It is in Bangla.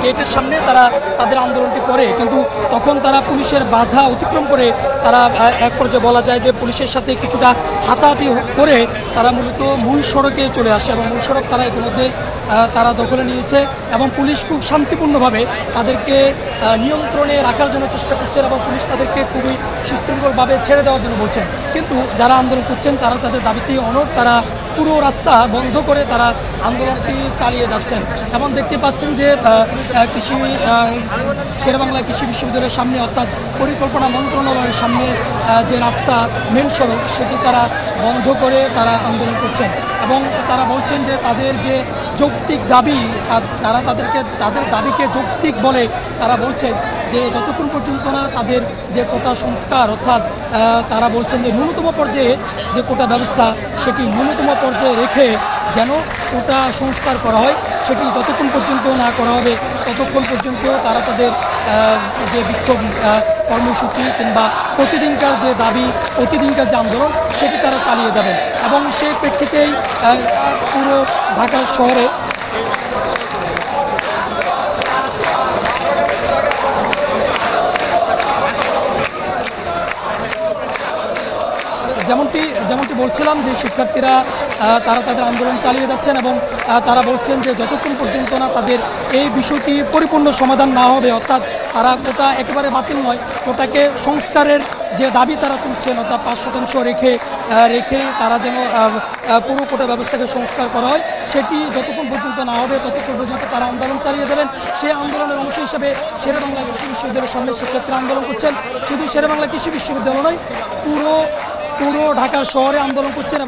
গেটের সামনে তারা তাদের আন্দোলনটি করে, কিন্তু তখন তারা পুলিশের বাধা অতিক্রম করে তারা এক পর্যায়ে বলা যায় যে পুলিশের সাথে কিছুটা হাতাহাতি করে তারা মূলত মূল সড়কে চলে আসে এবং মূল সড়ক তারা ইতিমধ্যে তারা দখলে নিয়েছে এবং পুলিশ খুব শান্তিপূর্ণভাবে তাদেরকে নিয়ন্ত্রণে রাখার জন্য চেষ্টা করছেন এবং পুলিশ তাদেরকে খুবই সুশৃঙ্খলভাবে ছেড়ে দেওয়ার জন্য বলছেন। কিন্তু যারা আন্দোলন করছেন তারা তাদের দাবিতে অনড়, তারা পুরো রাস্তা বন্ধ করে তারা আন্দোলনটি চালিয়ে যাচ্ছেন এবং দেখতে পাচ্ছেন যে শেরেবাংলা কৃষি বিশ্ববিদ্যালয়ের সামনে অর্থাৎ পরিকল্পনা মন্ত্রণালয়ের সামনে যে রাস্তা মেন সড়ক সেটি তারা বন্ধ করে তারা আন্দোলন করছেন এবং তারা বলছেন যে তাদের যে যৌক্তিক দাবি তারা তাদের দাবিকে যৌক্তিক বলে তারা বলছেন যে যতক্ষণ পর্যন্ত না তাদের যে কোটা সংস্কার অর্থাৎ তারা বলছেন যে ন্যূনতম পর্যায়ে যে কোটা ব্যবস্থা সেটি ন্যূনতম পর্যায়ে রেখে যেন কোটা সংস্কার করা হয়, সেটি যতক্ষণ পর্যন্ত না করা হবে ততক্ষণ পর্যন্ত তারা তাদের যে বিক্ষোভ কর্মসূচি কিংবা প্রতিদিনকার যে দাবি প্রতিদিনকার যে আন্দোলন সেটি তারা চালিয়ে যাবেন এবং সেই প্রেক্ষিতেই পুরো ঢাকা শহরে যেমনটি বলছিলাম যে শিক্ষার্থীরা তারা তাদের আন্দোলন চালিয়ে যাচ্ছেন এবং তারা বলছেন যে যতক্ষণ পর্যন্ত না তাদের এই বিষয়টি পরিপূর্ণ সমাধান না হবে, অর্থাৎ তারা কোটা একেবারে বাতিল নয়, কোটাকে সংস্কারের যে দাবি তারা তুলছেন অর্থাৎ 5% রেখে তারা যেন পুরো কোটা ব্যবস্থাকে সংস্কার করা হয়, সেটি যতক্ষণ পর্যন্ত না হবে ততক্ষণ পর্যন্ত তারা আন্দোলন চালিয়ে যাবেন। সেই আন্দোলনের অংশ হিসেবে শেরেবাংলা কৃষি বিশ্ববিদ্যালয়ের সামনে শিক্ষার্থীরা আন্দোলন করছেন। শুধু শেরেবাংলা কৃষি বিশ্ববিদ্যালয় নয়, পুরো ঢাকার শহরে আন্দোলন করছেন।